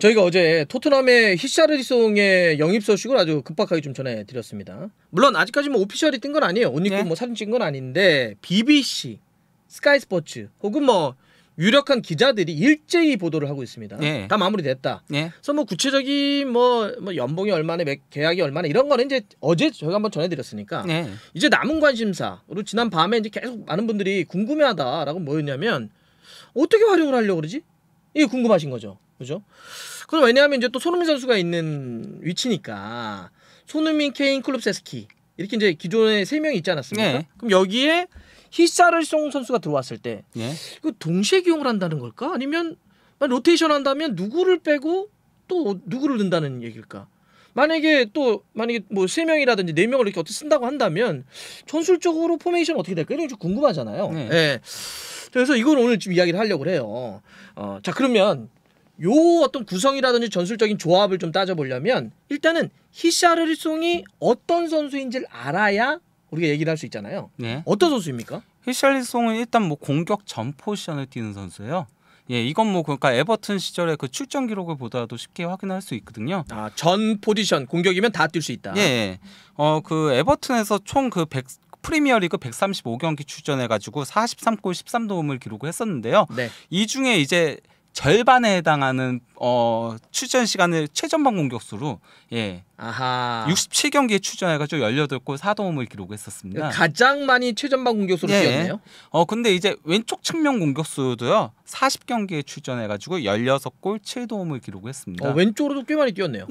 저희가 어제 토트넘의 히샤르리송의 영입 소식을 아주 급박하게 좀 전해드렸습니다. 물론 아직까지 뭐 오피셜이 뜬 건 아니에요. 옷 입고 뭐 사진 찍은 건 아닌데 BBC, 스카이스포츠 혹은 뭐 유력한 기자들이 일제히 보도를 하고 있습니다. 다 마무리됐다. 그래서 뭐 구체적인 뭐 연봉이 얼마나, 계약이 얼마나 이런 거는 이제 어제 저희가 한번 전해드렸으니까 이제 남은 관심사로 지난 밤에 이제 계속 많은 분들이 궁금해하다라고 뭐였냐면 어떻게 활용을 하려고 그러지? 이게 궁금하신 거죠, 그죠? 그럼 왜냐하면 이제 또 손흥민 선수가 있는 위치니까 손흥민, 케인, 쿨룹세스키 이렇게 이제 기존에 3명이 있지 않았습니까? 그럼 여기에 히샤르리송 선수가 들어왔을 때 이거 동시에 기용을 한다는 걸까? 아니면 로테이션 한다면 누구를 빼고 또 누구를 넣는다는 얘기일까? 만약에 뭐 3명이라든지 4명을 이렇게 어떻게 쓴다고 한다면 전술적으로 포메이션 어떻게 될까? 이런 게 좀 궁금하잖아요. 그래서 이걸 오늘 좀 이야기를 하려고 해요. 자, 그러면 요 어떤 구성이라든지 전술적인 조합을 좀 따져보려면 일단은 히샤르리송이 어떤 선수인지를 알아야 우리가 얘기를 할 수 있잖아요. 어떤 선수입니까? 히샬리송은 일단 뭐 공격 전 포지션을 뛰는 선수예요. 이건 뭐 그러니까 에버튼 시절의 그 출전 기록을 보더라도 쉽게 확인할 수 있거든요. 전 포지션 공격이면 다 뛸 수 있다. 그 에버튼에서 총 그 프리미어리그 135경기 출전해가지고 43골 13도움을 기록을 했었는데요. 이 중에 이제 절반에 해당하는 출전 시간을 최전방 공격수로 67경기에 출전해가지고 18골 4도움을 기록했었습니다. 가장 많이 최전방 공격수로 뛰었네요. 근데 이제 왼쪽 측면 공격수도요 40경기에 출전해가지고 16골 7도움을 기록했습니다. 왼쪽으로도 꽤 많이 뛰었네요.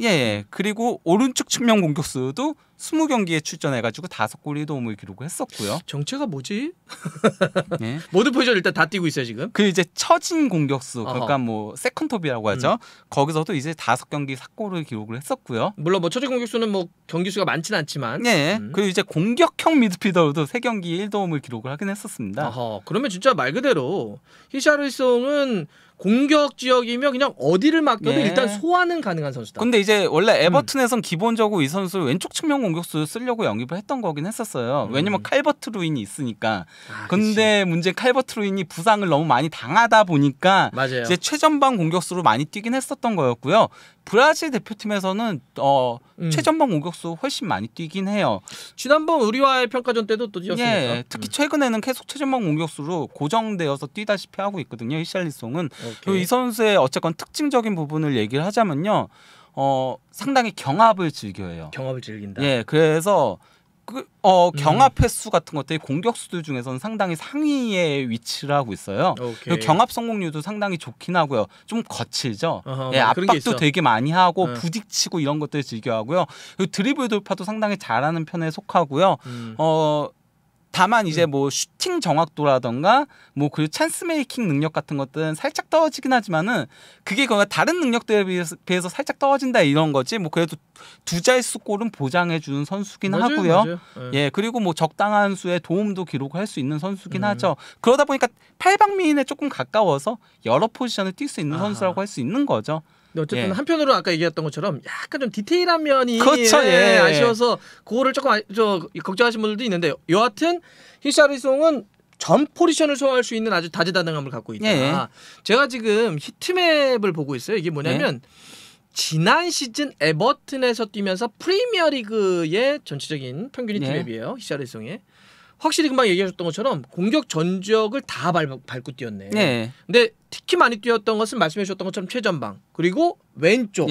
그리고 오른쪽 측면 공격수도 20경기에 출전해가지고 5골 1도움을 기록했었고요. 정체가 뭐지? 모든 포지션 일단 다 뛰고 있어요 지금. 그 이제 처진 공격수, 그러니까 뭐 세컨톱이라고 하죠. 거기서도 이제 5경기 4골을 기록을 했었고요. 물론 뭐 처진 공격수는 뭐 경기 수가 많지는 않지만. 그리고 이제 공격형 미드필더로도 3경기 1도움을 기록을 하긴 했었습니다. 그러면 진짜 말 그대로 히샤르리송은 공격 지역이면 그냥 어디를 맡겨도 일단 소화는 가능한 선수다. 근데 이제 원래 에버튼에선 기본적으로 이 선수를 왼쪽 측면 공격수 쓰려고 영입을 했던 거긴 했었어요. 왜냐면 칼버트 루인이 있으니까. 근데 문제 칼버트 루인이 부상을 너무 많이 당하다 보니까 이제 최전방 공격수로 많이 뛰긴 했었던 거였고요. 브라질 대표팀에서는 최전방 공격수 훨씬 많이 뛰긴 해요. 지난번 우리와의 평가전 때도 또 뛰었으니까. 특히 최근에는 계속 최전방 공격수로 고정되어서 뛰다시피 하고 있거든요. 히샬리송은. 그리고 이 선수의 어쨌건 특징적인 부분을 얘기를 하자면요. 상당히 경합을 즐겨해요. 경합을 즐긴다. 그래서 경합 횟수 같은 것들이 공격수들 중에서는 상당히 상위에 위치를 하고 있어요. 그리고 경합 성공률도 상당히 좋긴 하고요. 좀 거칠죠. 압박도 되게 많이 하고 부딪히고 이런 것들을 즐겨하고요. 그리고 드리블 돌파도 상당히 잘하는 편에 속하고요. 다만 이제 뭐 슈팅 정확도라던가 뭐 그 찬스 메이킹 능력 같은 것들은 살짝 떨어지긴 하지만은 그게 다른 능력들에 비해서 살짝 떨어진다 이런 거지. 뭐 그래도 2자릿수 골은 보장해 주는 선수긴 하고요. 그리고 뭐 적당한 수의 도움도 기록할 수 있는 선수긴 하죠. 그러다 보니까 팔방미인에 조금 가까워서 여러 포지션을 뛸 수 있는 선수라고 할 수 있는 거죠. 근데 어쨌든 한편으로 아까 얘기했던 것처럼 약간 좀 디테일한 면이 아쉬워서 그거를 조금 걱정하시는 분들도 있는데 여하튼 히샤르리송은 전 포지션을 소화할 수 있는 아주 다재다능함을 갖고 있다. 제가 지금 히트맵을 보고 있어요. 이게 뭐냐면 지난 시즌 에버튼에서 뛰면서 프리미어리그의 전체적인 평균 히트맵이에요. 히샤르리송의. 확실히 금방 얘기하셨던 것처럼 공격 전적을 다 밟고 뛰었네. 근데 특히 많이 뛰었던 것은 말씀해 주셨던 것처럼 최전방 그리고 왼쪽.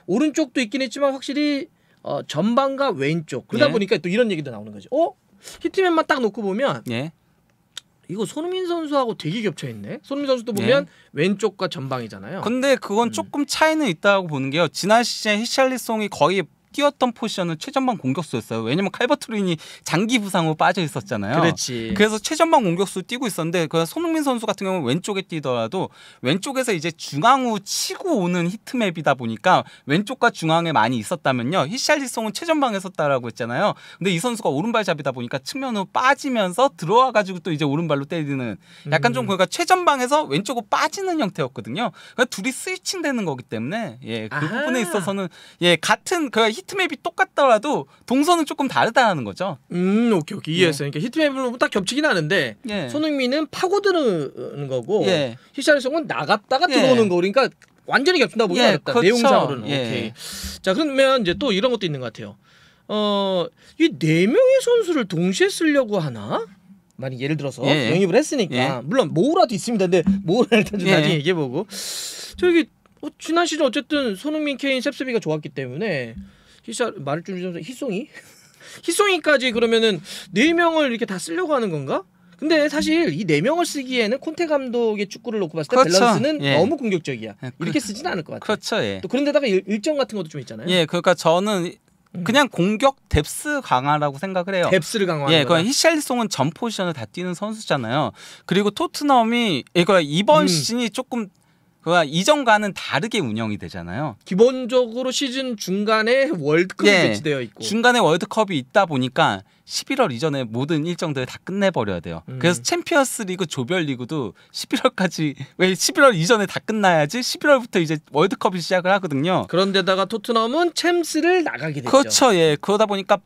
오른쪽도 있긴 했지만 확실히 전방과 왼쪽. 그러다 보니까 또 이런 얘기도 나오는 거죠. 히트맵만 딱 놓고 보면 이거 손흥민 선수하고 되게 겹쳐 있네. 손흥민 선수도 보면 왼쪽과 전방이잖아요. 근데 그건 조금 차이는 있다고 보는 게요. 지난 시즌 히샬리송이 거의 뛰었던 포지션은 최전방 공격수였어요. 왜냐면 칼버트 루인이 장기 부상으로 빠져 있었잖아요. 그래서 최전방 공격수 뛰고 있었는데 그 손흥민 선수 같은 경우는 왼쪽에 뛰더라도 왼쪽에서 이제 중앙으로 치고 오는 히트맵이다 보니까 왼쪽과 중앙에 많이 있었다면요. 히샬리송은 최전방에 섰다라고 했잖아요. 근데 이 선수가 오른발잡이다 보니까 측면으로 빠지면서 들어와가지고 또 이제 오른발로 때리는 약간 좀 그러니까 최전방에서 왼쪽으로 빠지는 형태였거든요. 그러니까 둘이 스위칭되는 거기 때문에 그 부분에 있어서는 같은 히트맵이 똑같더라도 동선은 조금 다르다는 거죠. 오케이 이해했어요. 그러니까 히트맵으로 딱 겹치긴 하는데 손흥민은 파고드는 거고 히샬리송은 나갔다가 들어오는 거. 그러니까 완전히 겹친다고 보기 어렵다. 그렇죠. 내용상으로는. 오케이. 자, 그러면 이제 또 이런 것도 있는 것 같아요. 이 4명의 선수를 동시에 쓰려고 하나? 만약 예를 들어서 영입을 했으니까 물론 모우라도 있습니다. 근데 모우라 일단 좀 나중에 얘기해보고 저기 지난 시즌 어쨌든 손흥민, 케인, 셉스비가 좋았기 때문에 말을 좀 희송이까지 그러면은 4명을 이렇게 다 쓰려고 하는 건가? 근데 사실 이 4명을 쓰기에는 콘테 감독의 축구를 놓고 봤을 때 그렇죠. 밸런스는 너무 공격적이야. 이렇게 쓰진 않을 것 같아요. 그렇죠. 또 그런데다가 일정 같은 것도 좀 있잖아요. 그러니까 저는 그냥 공격 뎁스 강화라고 생각을 해요. 뎁스를 강화하는 거예요. 히샬리송은 전 포지션을 다 뛰는 선수잖아요. 그리고 토트넘이 이번 시즌이 조금 이전과는 다르게 운영이 되잖아요. 기본적으로 시즌 중간에 월드컵이 배치되어 있고 중간에 월드컵이 있다 보니까 11월 이전에 모든 일정들을 다 끝내버려야 돼요. 그래서 챔피언스리그 조별리그도 11월까지 왜 11월 이전에 다 끝나야지 11월부터 이제 월드컵이 시작을 하거든요. 그런데다가 토트넘은 챔스를 나가게 됐죠. 그렇죠. 그러다 보니까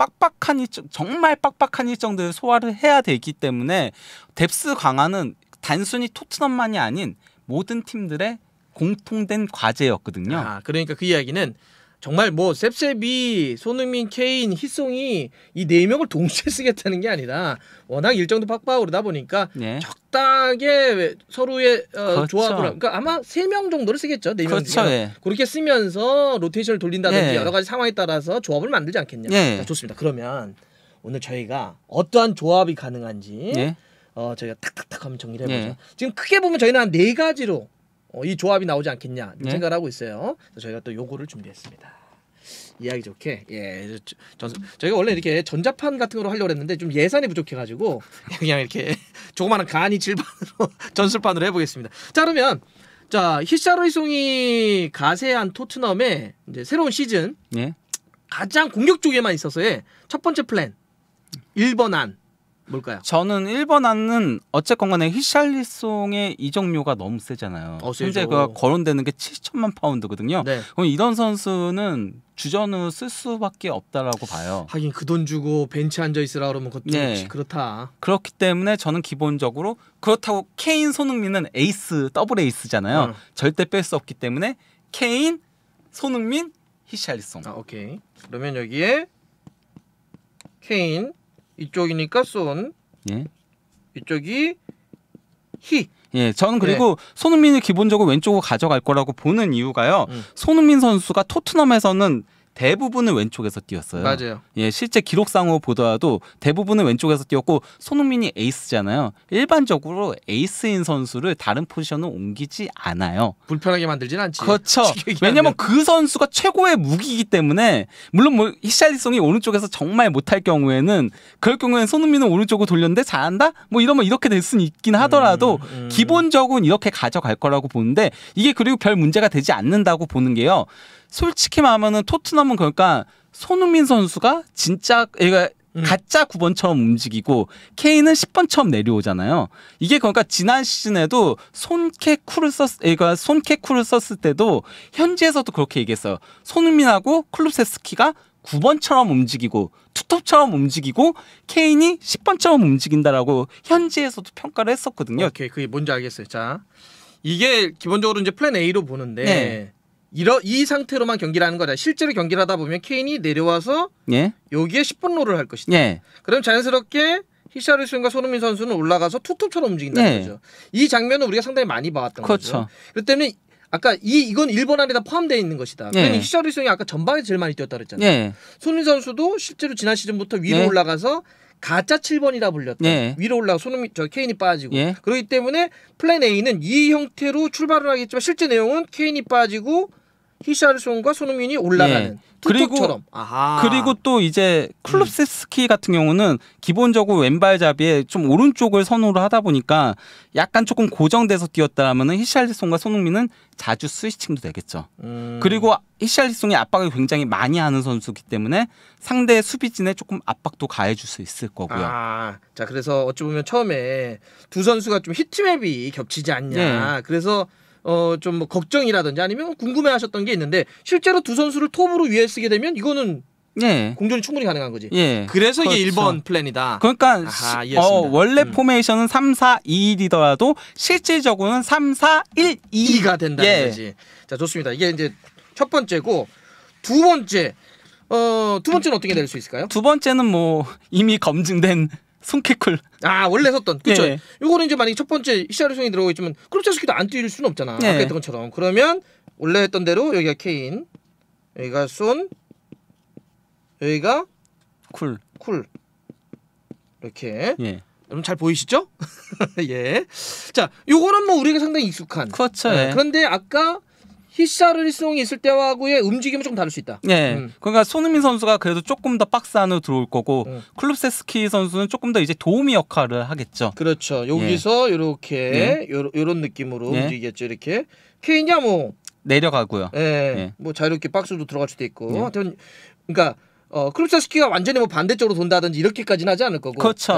정말 빡빡한 일정들을 소화를 해야 되기 때문에 뎁스 강화는 단순히 토트넘만이 아닌 모든 팀들의 공통된 과제였거든요. 그러니까 그 이야기는 정말 뭐 셉셉이, 손흥민, 케인, 희송이 이 4명을 동시에 쓰겠다는 게 아니라 워낙 일정도 빡빡하고 그러다 보니까 적당하게 서로의 그렇죠. 조합을 그러니까 아마 3명 정도를 쓰겠죠. 4명 그렇죠. 그렇게 쓰면서 로테이션을 돌린다든지 여러 가지 상황에 따라서 조합을 만들지 않겠냐. 자, 좋습니다. 그러면 오늘 저희가 어떠한 조합이 가능한지 저희가 탁탁탁 한번 정리를 해보죠. 지금 크게 보면 저희는 한 4가지로 이 조합이 나오지 않겠냐 생각을 하고 있어요. 그래서 저희가 또 요거를 준비했습니다. 이야기 좋게 저희가 원래 이렇게 전자판 같은 거로 하려고 했는데 좀 예산이 부족해가지고 그냥 이렇게 조그마한 간이 질판으로 전술판으로 해보겠습니다. 자, 그러면 히샬리송이 가세한 토트넘의 이제 새로운 시즌 가장 공격 쪽에만 있어서의 첫 번째 플랜 1번 안 뭘까요? 저는 1번 안은 어쨌건 간에 히샬리송의 이적료가 너무 세잖아요. 현재 거론되는 게 7천만 파운드거든요. 그럼 이런 선수는 주전으로 쓸 수밖에 없다라고 봐요. 하긴 그 돈 주고 벤치 앉아 있으라 그러면 그것도 그렇다. 그렇기 때문에 저는 기본적으로 그렇다고 케인, 손흥민은 더블 에이스잖아요. 절대 뺄 수 없기 때문에 케인, 손흥민, 히샬리송. 오케이. 그러면 여기에 케인 이쪽이니까 손, 이쪽이 히. 저는 그리고 손흥민을 기본적으로 왼쪽으로 가져갈 거라고 보는 이유가요. 손흥민 선수가 토트넘에서는 대부분은 왼쪽에서 뛰었어요. 맞아요. 실제 기록상으로 보더라도 대부분은 왼쪽에서 뛰었고 손흥민이 에이스잖아요. 일반적으로 에이스인 선수를 다른 포지션으로 옮기지 않아요. 불편하게 만들진 않지. 그렇죠. 왜냐면 그 선수가 최고의 무기이기 때문에 물론 히샬리송이 오른쪽에서 정말 못할 경우에는 그럴 경우에는 손흥민은 오른쪽으로 돌렸는데 잘한다? 이러면 이렇게 될 수는 있긴 하더라도 기본적으로 이렇게 가져갈 거라고 보는데 이게 그리고 별 문제가 되지 않는다고 보는 게요. 솔직히 말하면은 토트넘은 그러니까 손흥민 선수가 진짜 가짜 9번처럼 움직이고 케인은 10번처럼 내려오잖아요. 이게 그러니까 지난 시즌에도 손케쿠를 썼을 때도 현지에서도 그렇게 얘기했어요. 손흥민하고 클루세스키가 9번처럼 움직이고 투톱처럼 움직이고 케인이 10번처럼 움직인다라고 현지에서도 평가를 했었거든요. 오케이, 그게 뭔지 알겠어요. 자, 이게 기본적으로 이제 플랜 A로 보는데 이 상태로만 경기를 하는 거다. 실제로 경기를 하다 보면 케인이 내려와서 여기에 10번 롤을 할 것이다. 그럼 자연스럽게 히샬리송과 손흥민 선수는 올라가서 투톱처럼 움직인다는 거죠. 이 장면은 우리가 상당히 많이 봐왔던 거죠. 그렇기 때문에 아까 이건 1번 안에 다 포함되어 있는 것이다. 그러니 히샬리송이 아까 전방에 제일 많이 뛰었다 그랬잖아요. 손흥민 선수도 실제로 지난 시즌부터 위로 올라가서 가짜 7번이라 불렸다. 위로 올라가 케인이 빠지고 그렇기 때문에 플랜 A는 이 형태로 출발을 하겠지만 실제 내용은 케인이 빠지고 히샬리송과 손흥민이 올라가는 투톱처럼. 그리고 또 이제 클룹세스키 같은 경우는 기본적으로 왼발잡이에 좀 오른쪽을 선호를 하다 보니까 약간 조금 고정돼서 뛰었다라면은 히샬리송과 손흥민은 자주 스위칭도 되겠죠. 그리고 히샬리송이 압박을 굉장히 많이 하는 선수이기 때문에 상대 수비진에 조금 압박도 가해줄 수 있을 거고요. 자, 그래서 어찌 보면 처음에 두 선수가 좀 히트맵이 겹치지 않냐. 그래서 좀 뭐 걱정이라든지 아니면 궁금해하셨던 게 있는데 실제로 두 선수를 톱으로 위에 쓰게 되면 이거는 예. 공존이 충분히 가능한 거지. 예. 그래서 그렇죠. 이게 1번 플랜이다. 그러니까 아하, 원래 포메이션은 3-4-2-1이더라도 실질적으로는 3-4-1-2가 된다는 예. 거지. 자, 좋습니다. 이게 이제 첫 번째고 두 번째. 두 번째는 어떻게 될 수 있을까요? 두 번째는 뭐 이미 검증된 손키쿨. 원래 썼던. 그렇죠. 예. 요거는 이제 만약에 첫 번째 히샤르송이 들어가 있지만 클럽차스키도 안 뛸 수는 없잖아. 예. 아까 했던 것처럼. 그러면 원래 했던 대로 여기가 케인, 여기가 손, 여기가 쿨. 이렇게. 예. 여러분 잘 보이시죠? 예. 자, 요거는 뭐 우리가 상당히 익숙한. 그렇죠. 예. 그런데 아까 히샤르송이 있을 때하고의 움직임은 조금 다를 수 있다. 예. 그러니까 손흥민 선수가 그래도 조금 더 박스 안으로 들어올 거고 클룹세스키 선수는 조금 더 이제 도우미 역할을 하겠죠. 그렇죠. 여기서 이렇게 요런 느낌으로 움직이겠죠. 이렇게 케인이야 뭐 내려가고요. 뭐 자유롭게 박스로 들어갈 수도 있고. 하여튼 그러니까 클룹세스키가 완전히 뭐 반대쪽으로 돈다든지 이렇게까지는 하지 않을 거고. 그렇죠.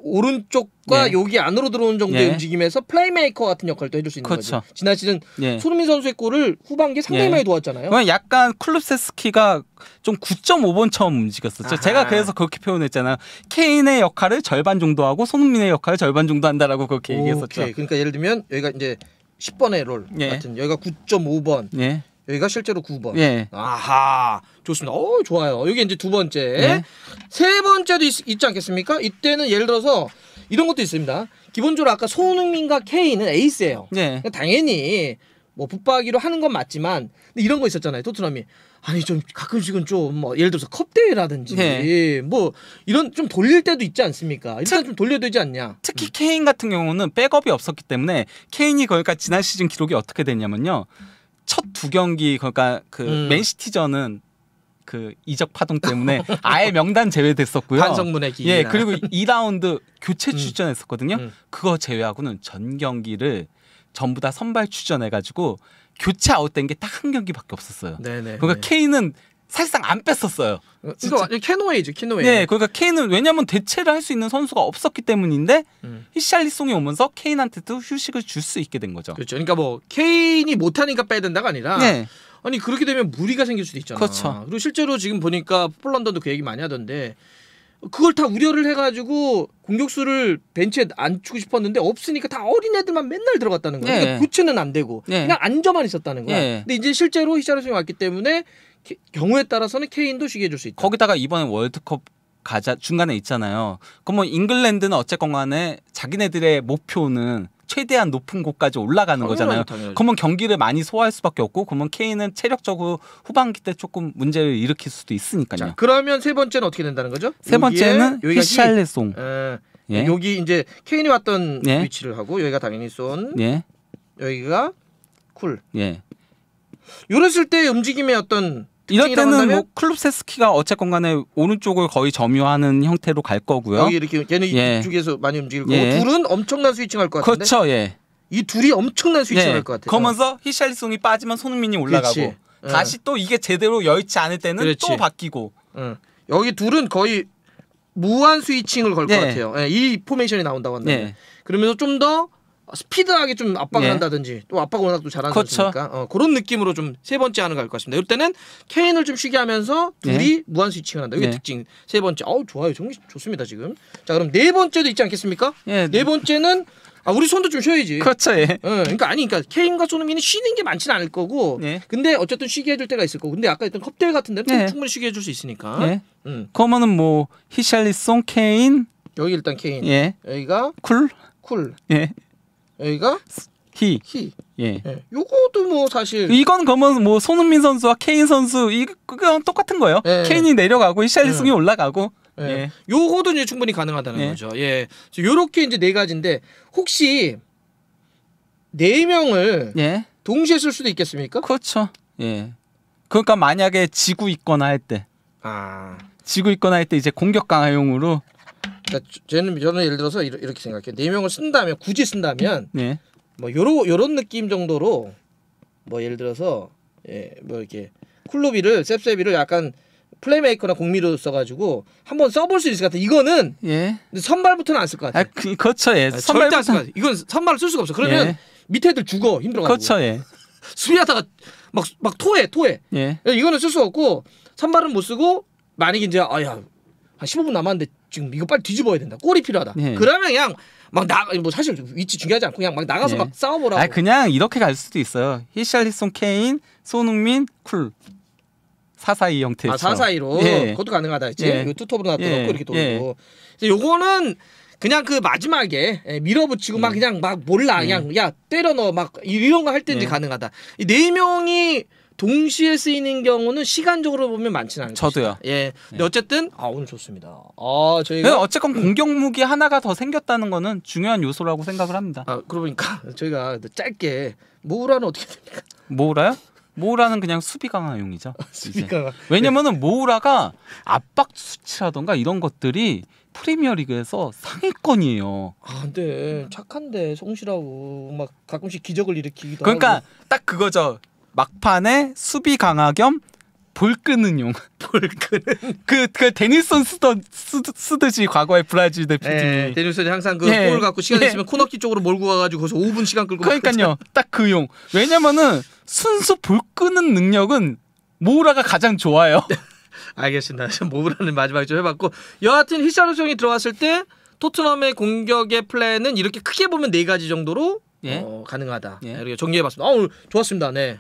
오른쪽과 여기 안으로 들어오는 정도의 움직임에서 플레이메이커 같은 역할도 해줄 수 있는 그렇죠. 거죠. 지난 시즌 손흥민 선수의 골을 후반기에 상당히 많이 도왔잖아요. 그냥 약간 클룹세스키가 좀 9.5번처럼 움직였었죠. 제가 그래서 그렇게 표현했잖아요. 케인의 역할을 절반 정도 하고 손흥민의 역할을 절반 정도 한다라고 그렇게 얘기했었죠. 그러니까 예를 들면 여기가 이제 10번의 롤 같은 여기가 9.5번. 여기가 실제로 9번. 아하, 좋습니다. 좋아요. 여기 이제 두 번째. 세 번째도 있지 않겠습니까? 이때는 예를 들어서 이런 것도 있습니다. 기본적으로 아까 손흥민과 케인은 에이스예요. 당연히 뭐 붙박이로 하는 건 맞지만 근데 이런 거 있었잖아요. 토트넘이 아니 좀 가끔씩은 좀 뭐 예를 들어서 컵 대회라든지 뭐 이런 좀 돌릴 때도 있지 않습니까? 일단 좀 돌려야 되지 않냐. 특히 케인 같은 경우는 백업이 없었기 때문에 케인이 그러니까 지난 시즌 기록이 어떻게 됐냐면요. 첫 두 경기 그러니까 그 맨시티전은 그 이적 파동 때문에 아예 명단 제외됐었고요. 반성문의 기. 그리고 2라운드 교체 출전했었거든요. 그거 제외하고는 전 경기를 전부 다 선발 출전해가지고 교체 아웃된 게 딱 한 경기밖에 없었어요. 그러니까 케인은 사실상 안 뺐었어요. 이거 캐노웨이죠, 캐노웨이. 그러니까 케인은 왜냐하면 대체를 할 수 있는 선수가 없었기 때문인데 히샬리송이 오면서 케인한테도 휴식을 줄 수 있게 된 거죠. 그렇죠. 그러니까 뭐 케인이 못하니까 빼야 된다가 아니라 아니 그렇게 되면 무리가 생길 수도 있잖아. 그렇죠. 그리고 실제로 지금 보니까 폴란드도 그 얘기 많이 하던데 그걸 다 우려를 해가지고 공격수를 벤치에 앉히고 싶었는데 없으니까 다 어린 애들만 맨날 들어갔다는 거야. 그러니까 교체는 안 되고 그냥 앉아만 있었다는 거야. 근데 이제 실제로 히샬리송이 왔기 때문에 경우에 따라서는 케인도 쉬게 해줄 수 있다. 거기다가 이번에 월드컵 중간에 있잖아요. 그럼 뭐 잉글랜드는 어쨌건 간에 자기네들의 목표는 최대한 높은 곳까지 올라가는 거잖아요. 그러면 경기를 많이 소화할 수밖에 없고 그러면 케인은 체력적으로 후반기 때 조금 문제를 일으킬 수도 있으니까요. 자, 그러면 세 번째는 어떻게 된다는 거죠? 세 번째는 히샬리송. 여기 이제 케인이 왔던 위치를 하고 여기가 당연히 손. 여기가 쿨. 이랬을 때 움직임의 어떤 이럴 때는 뭐 클룹세스키가 어쨌건 간에 오른쪽을 거의 점유하는 형태로 갈 거고요. 여기 이렇게 걔는 이쪽에서 많이 움직일 거고 둘은 엄청난 스위칭 할 것 같은데. 그렇죠. 이 둘이 엄청난 스위칭 할 것 같아요. 그러면서 히샬리송이 빠지면 손흥민이 올라가고 다시 또 이게 제대로 여의치 않을 때는 또 바뀌고. 여기 둘은 거의 무한 스위칭을 걸 것 같아요. 이 포메이션이 나온다고 한다면. 그러면서 좀 더 스피드하게 좀 압박을 한다든지 또 압박을 워낙 또 잘하는 선수니까 그런 느낌으로 좀 세 번째 하는 갈 것 같습니다. 이럴 때는 케인을 좀 쉬게 하면서 둘이 무한 스위칭을 한다. 이게 특징 세 번째. 좋아요. 정리 좋습니다 지금. 자 그럼 네 번째도 있지 않겠습니까? 네 번째는 우리 손도 좀 쉬어야지. 그렇죠. 그러니까 케인과 손흥민이 쉬는 게 많지는 않을 거고. 근데 어쨌든 쉬게 해줄 때가 있을 거고. 근데 아까 했던 컵대회 같은 데는 충분히 쉬게 해줄 수 있으니까. 그러면은 뭐 히샬리송, 케인. 여기 일단 케인. 여기가 쿨. 여기가 히. 요것도 뭐 사실 이건 그러면 뭐 손흥민 선수와 케인 선수 이건 똑같은 거예요. 케인이 내려가고 히샬리송이 올라가고. 요거도 이제 충분히 가능하다는 거죠. 요렇게 이제 네 가지인데 혹시 네 명을 동시에 쓸 수도 있겠습니까? 그렇죠. 그러니까 만약에 지고 있거나 할 때, 지고 있거나 할 때 이제 공격 강화용으로. 그러니까 저는 예를 들어서 이렇게 생각해요. 네 명을 쓴다면 굳이 쓴다면 뭐 요런 느낌 정도로 뭐 예를 들어서 뭐 이렇게 쿨루비를 셉세비를 약간 플레이메이커나 공미로 써가지고 한번 써볼 수 있을 것 같아. 이거는 선발부터는 안 쓸 것 같아. 그렇죠. 절대 안 쓸 것 같아. 이건 선발을 쓸 수가 없어. 그러면 밑에 애들 죽어 힘들어가지고. 그렇죠. 수비하다가 막 토해. 이거는 쓸 수 없고 선발은 못 쓰고 만약에 이제 한 15분 남았는데 지금 이거 빨리 뒤집어야 된다. 골이 필요하다. 그러면 그냥 막 뭐 사실 위치 중요하지 않고 그냥 막 나가서 막 싸워보라고. 그냥 이렇게 갈 수도 있어요. 히샬리송, 케인, 손흥민, 쿨 4-4-2 형태죠. 4-4-2로 그것도 가능하다 했지. 투톱으로 놔둬놓고 이렇게 돌고. 요거는 그냥 그 마지막에 밀어붙이고 막 그냥 막 몰라 그냥 야 때려 넣어 막 이런 거 할 때는 가능하다. 이 4명이 동시에 쓰이는 경우는 시간적으로 보면 많지는 않아요. 저도요. 근데 어쨌든 오늘 좋습니다. 저희가 어쨌건 공격 무기 하나가 더 생겼다는 거는 중요한 요소라고 생각을 합니다. 그러니까 저희가 짧게 모우라는 어떻게 됩니까? 모우라요? 모우라는 그냥 수비 강화용이죠. 수비 강화. 왜냐면은 모우라가 압박 수치라던가 이런 것들이 프리미어리그에서 상위권이에요. 근데 착한데 성실하고 막 가끔씩 기적을 일으키기도 그러니까 하고. 딱 그거죠. 막판에 수비 강화 겸 볼 끄는 용. 볼 끄는. 그 데니슨 쓰듯이 과거에 브라질 대표팀이. 데니슨이 항상 그 볼 갖고 시간 있으면 코너키 쪽으로 몰고 가가지고 거기서 5분 시간 끌고. 그러니까요. 딱 그 용. 왜냐면은 순수 볼 끄는 능력은 모우라가 가장 좋아요. 알겠습니다. 모우라는 마지막에 좀 해봤고 여하튼 히샬리송이 들어왔을 때 토트넘의 공격의 플랜은 이렇게 크게 보면 4가지 정도로 가능하다. 이렇게 정리해봤습니다. 오늘 좋았습니다. 네.